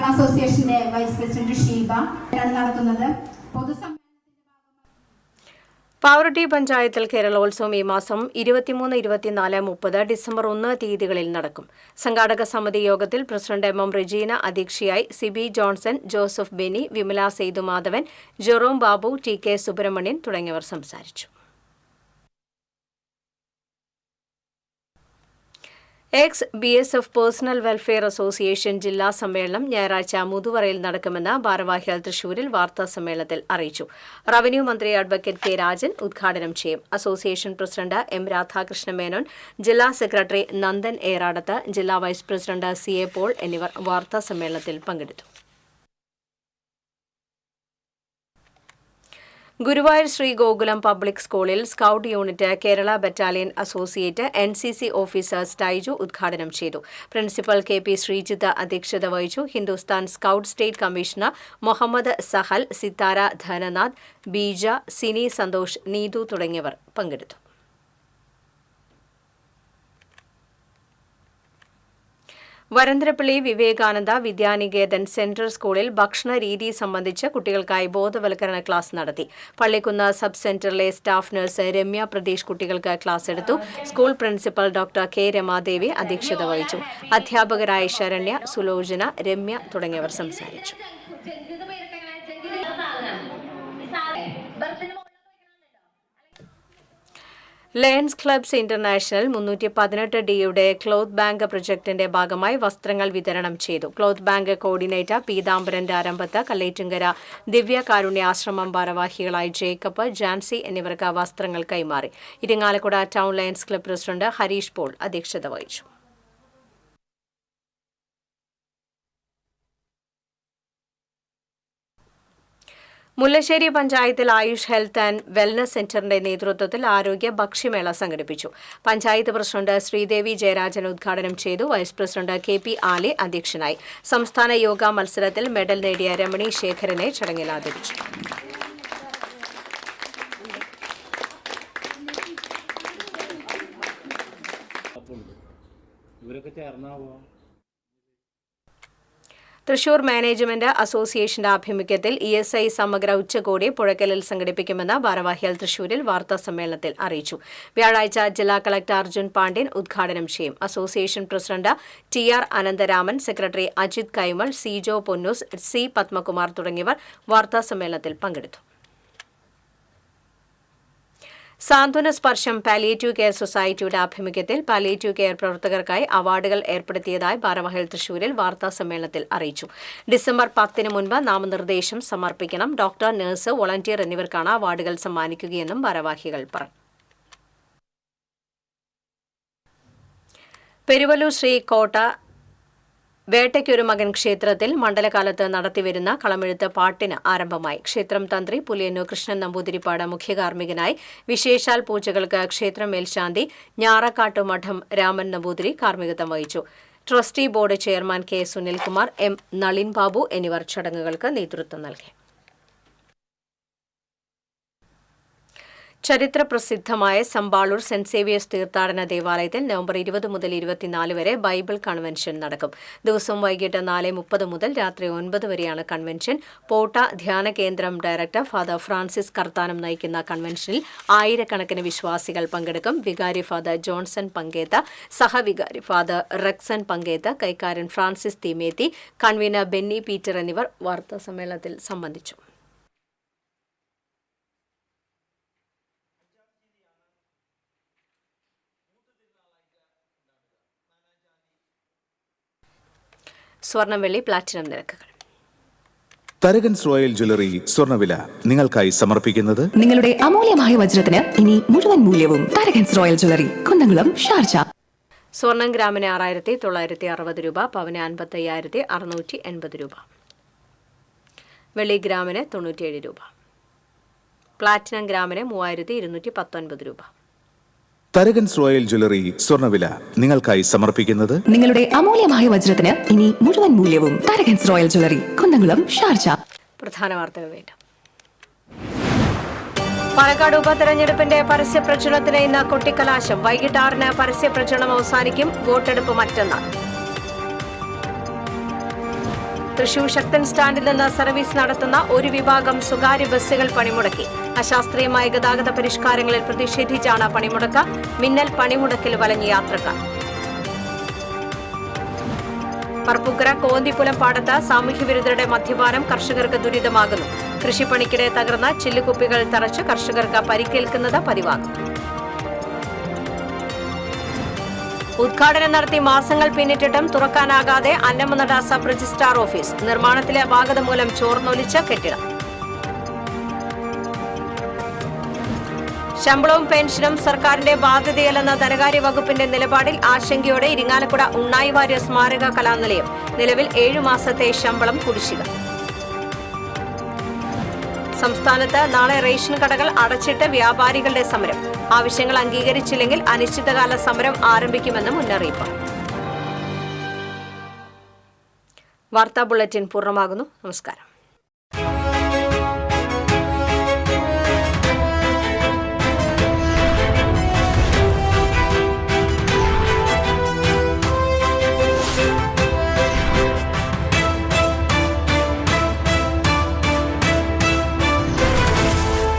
അസോസിയേഷന്റെ വൈസ് പ്രസിഡന്റ് ഷീബ നടത്തുന്നത്. പാവറട്ടി പഞ്ചായത്തിൽ കേരളോത്സവം ഈ മാസം 23, 24, 30, ഡിസംബർ 1 തീയതികളിൽ നടക്കും. സംഘാടക സമിതി യോഗത്തിൽ പ്രസിഡന്റ് MM റെജീന അധ്യക്ഷയായി. Siby Johnson, Joseph Beni, Vimala Sethumadhavan, Jerome Babu, TK Subrahmanian തുടങ്ങിയവർ സംസാരിച്ചു. BSF പേഴ്സണൽ വെൽഫെയർ അസോസിയേഷൻ ജില്ലാ സമ്മേളനം ഞായറാഴ്ച മുതുവറയിൽ നടക്കുമെന്ന് ഭാരവാഹികൾ തൃശൂരിൽ വാർത്താസമ്മേളനത്തിൽ അറിയിച്ചു. റവന്യൂ മന്ത്രി അഡ്വക്കേറ്റ് K. രാജൻ ഉദ്ഘാടനം ചെയ്യും. Association president M. Radhakrishna Menon, ജില്ലാ സെക്രട്ടറി നന്ദൻ ഏറാടത്ത്, ജില്ലാ വൈസ് പ്രസിഡന്റ് CA പോൾ എന്നിവർ വാർത്താസമ്മേളനത്തിൽ പങ്കെടുത്തു. ഗുരുവായൂർ ശ്രീ ഗോകുലം പബ്ലിക് സ്കൂളിൽ scout unit Kerala battalion associate NCC officer Staiju ഉദ്ഘാടനം ചെയ്തു. പ്രിൻസിപ്പൽ KP ശ്രീജിത്ത് അധ്യക്ഷത വഹിച്ചു. Hindustan scout state commissioner Muhammad Sahal, Sithara Dhananath, Beeja, Sini Santhosh, Neethu തുടങ്ങിയവർ പങ്കെടുത്തു. വരന്തരപ്പള്ളി വിവേകാനന്ദ വിദ്യാനികേതൻ സെൻട്രൽ സ്കൂളിൽ ഭക്ഷണ രീതി സംബന്ധിച്ച് കുട്ടികൾക്കായി ബോധവൽക്കരണ ക്ലാസ് നടത്തി. പള്ളിക്കുന്ന് സബ് സെന്ററിലെ സ്റ്റാഫ് നഴ്സ് രമ്യ പ്രതീഷ് കുട്ടികൾക്ക് ക്ലാസ് എടുത്തു. School principal doctor K. Ramadevi അധ്യക്ഷത വഹിച്ചു. അധ്യാപകരായ ശരണ്യ, സുലോചന, രമ്യ തുടങ്ങിയവർ സംസാരിച്ചു. Lions clubs international 318D cloth bank പ്രൊജക്ടിന്റെ ഭാഗമായി വസ്ത്രങ്ങൾ വിതരണം ചെയ്തു. Cloth bank coordinator Peethambaran Rarambath, Kallettumkara Divya Karunya Ashramam ഭാരവാഹികളായി ജേക്കബ്, ജാൻസി എന്നിവർക്ക് വസ്ത്രങ്ങൾ കൈമാറി. Irinjalakuda town lions club president Harish Paul അധ്യക്ഷത വഹിച്ചു. മുല്ലശ്ശേരി പഞ്ചായത്തിൽ ആയുഷ് ഹെൽത്ത് ആൻഡ് വെൽനസ് സെന്ററിന്റെ നേതൃത്വത്തിൽ ആരോഗ്യ ഭക്ഷ്യമേള സംഘടിപ്പിച്ചു. പഞ്ചായത്ത് പ്രസിഡന്റ് ശ്രീദേവി ജയരാജൻ ഉദ്ഘാടനം ചെയ്തു. വൈസ് പ്രസിഡന്റ് KP ആലെ അധ്യക്ഷനായി. സംസ്ഥാന യോഗ മത്സരത്തിൽ മെഡൽ നേടിയ രമണി ശേഖരനെ ചടങ്ങിൽ ആദരിച്ചു. തൃശൂർ മാനേജ്മെന്റ് അസോസിയേഷന്റെ ആഭിമുഖ്യത്തിൽ ESI സമഗ്ര ഉച്ചകോടി പുഴയ്ക്കലിൽ സംഘടിപ്പിക്കുമെന്ന് ഭാരവാഹികൾ തൃശൂരിൽ വാർത്താസമ്മേളനത്തിൽ അറിയിച്ചു. വ്യാഴാഴ്ച ജില്ലാ കളക്ടർ അർജുൻ പാണ്ഡ്യൻ ഉദ്ഘാടനം ചെയ്യും. Association president TR Anantharaman, secretary Ajith Kaimal, Sijo Ponnoos, C. Padmakumar തുടങ്ങിയവർ വാർത്താസമ്മേളനത്തിൽ പങ്കെടുത്തു. സാന്ത്വന സ്പർശം പാലിയേറ്റീവ് കെയർ സൊസൈറ്റിയുടെ ആഭിമുഖ്യത്തിൽ പാലിയേറ്റീവ് കെയർ പ്രവർത്തകർക്കായി അവാർഡുകൾ ഏർപ്പെടുത്തിയതായി ഭാരവാഹികൾ തൃശൂരിൽ വാർത്താസമ്മേളനത്തിൽ അറിയിച്ചു. ഡിസംബർ 10 മുൻപ് നാമനിർദ്ദേശം സമർപ്പിക്കണം. ഡോക്ടർ, നഴ്സ്, വോളണ്ടിയർ എന്നിവർക്കാണ് അവാർഡുകൾ സമ്മാനിക്കുകയെന്നും ഭാരവാഹികൾ പറഞ്ഞു. പെരുവല്ലൂർ ശ്രീ കോട്ട വേട്ടയ്ക്കൊരു മകൻ ക്ഷേത്രത്തിൽ മണ്ഡലകാലത്ത് നടത്തിവരുന്ന കളമെഴുത്ത് പാട്ടിന് ആരംഭമായി. ക്ഷേത്രം തന്ത്രി പുലിയന്നൂർ കൃഷ്ണൻ നമ്പൂതിരിപ്പാട് മുഖ്യ കാർമ്മികനായി. വിശേഷാൽ പൂജകൾക്ക് ക്ഷേത്രം മേൽശാന്തി ഞാറക്കാട്ടു മഠം രാമൻ നമ്പൂതിരി കാർമ്മികത്വം വഹിച്ചു. Trustee board chairman K Sunilkumar, M Nalin Babu എന്നിവർ ചടങ്ങുകൾക്ക് നേതൃത്വം നൽകി. ചരിത്രപ്രസിദ്ധമായ സമ്പാളൂർ സെന്റ് സേവിയേഴ്സ് തീർത്ഥാടന ദേവാലയത്തിൽ നവംബർ 20 മുതൽ 24 വരെ ബൈബിൾ കൺവെൻഷൻ നടക്കും. ദിവസവും വൈകിട്ട് 4:30 മുതൽ രാത്രി 9 വരെയാണ് കൺവെൻഷൻ. പോട്ട ധ്യാന കേന്ദ്രം ഡയറക്ടർ ഫാദർ ഫ്രാൻസിസ് കർത്താനം നയിക്കുന്ന കൺവെൻഷനിൽ ആയിരക്കണക്കിന് വിശ്വാസികൾ പങ്കെടുക്കും. വികാരി ഫാദർ ജോൺസൺ പങ്കേത്ത, സഹവികാരി ഫാദർ റെക്സൺ പങ്കേത്ത, കൈക്കാരൻ Francis Theemethi, convener Benny Peter എന്നിവർ വാർത്താസമ്മേളനത്തിൽ സംബന്ധിച്ചു. സ്വർണം വെള്ളി പ്ലാറ്റിനം നിരക്കുകൾ. തരകൻസ് റോയൽ ജ്വല്ലറി സ്വർണ്ണവില നിങ്ങൾക്കായി സമർപ്പിക്കുന്നത് നിങ്ങളുടെ അമൂല്യമായ വജ്രത്തിന് ഇനി മുഴുവൻ മൂല്യവും Tharakans royal jewellery, Kunnamkulam, Sharjah. സ്വർണം ഗ്രാമിന് 6,960 രൂപ, പവന് 55,680 രൂപ, വെള്ളി ഗ്രാമിന് 97 രൂപ, പ്ലാറ്റിനം ഗ്രാമിന് 3,219 രൂപ. തരകൻസ് റോയൽ ജ്വല്ലറി സ്വർണ്ണവില നിങ്ങൾക്കായി സമർപ്പിക്കുന്നത് നിങ്ങളുടെ അമൂല്യമായ വജ്രത്തിന് ഇനി മുഴുവൻ മൂല്യവും Tharakans royal jewellery, Kunnamkulam, Sharjah. പ്രധാന വാർത്തകൾ വീണ്ടും. പാലക്കാട് ഉപതെരഞ്ഞെടുപ്പിന്റെ പരസ്യപ്രചരണത്തിന് ഇന്ന് കൊട്ടിക്കലാശം. വൈകിട്ട് 6-ന് പരസ്യപ്രചരണം അവസാനിക്കും. വോട്ടെടുപ്പ് മറ്റന്നാൾ. തൃശൂർ ശക്തൻ സ്റ്റാൻഡിൽ നിന്ന് സർവീസ് നടത്തുന്ന ഒരു വിഭാഗം സ്വകാര്യ ബസ്സുകൾ പണിമുടക്കി. അശാസ്ത്രീയമായ ഗതാഗത പരിഷ്കാരങ്ങളിൽ പ്രതിഷേധിച്ചാണ് പണിമുടക്ക്. മിന്നൽ പണിമുടക്കിൽ വലഞ്ഞ യാത്രക്കാർ. പറപ്പൂക്കര കോന്തിപ്പുലം പാടത്ത് സാമൂഹ്യവിരുദ്ധരുടെ മദ്യപാനം കർഷകർക്ക് ദുരിതമാകുന്നു. കൃഷിപ്പണിക്കിടെ തകർന്ന ചില്ലുകുപ്പികൾ തറച്ച് കർഷകർക്ക് പരിക്കേൽക്കുന്നത് പതിവാകും. ഉദ്ഘാടനം നടത്തി മാസങ്ങൾ പിന്നിട്ടിട്ടും തുറക്കാനാകാതെ അന്നമനട സബ് രജിസ്ട്രാർ ഓഫീസ്. നിർമ്മാണത്തിലെ അപാകത മൂലം ചോർന്നൊലിച്ച കെട്ടിടം. ശമ്പളവും പെൻഷനും സർക്കാരിന്റെ ബാധ്യതയല്ലെന്ന ധനകാര്യ വകുപ്പിന്റെ നിലപാടിൽ ആശങ്കയോടെ ഇരിങ്ങാലക്കുട ഉണ്ണായി വാര്യർ സ്മാരക കലാനിലയം. നിലവിൽ 7 മാസത്തെ ശമ്പളം കുടിശ്ശിക. സംസ്ഥാനത്ത് നാളെ റേഷൻ കടകൾ അടച്ചിട്ട് വ്യാപാരികളുടെ സമരം. ആവശ്യങ്ങൾ അംഗീകരിച്ചില്ലെങ്കിൽ അനിശ്ചിതകാല സമരം ആരംഭിക്കുമെന്ന് മുന്നറിയിപ്പ്. വാർത്താ ബുള്ളറ്റിൻ പൂർണ്ണമാകുന്നു. നമസ്കാരം.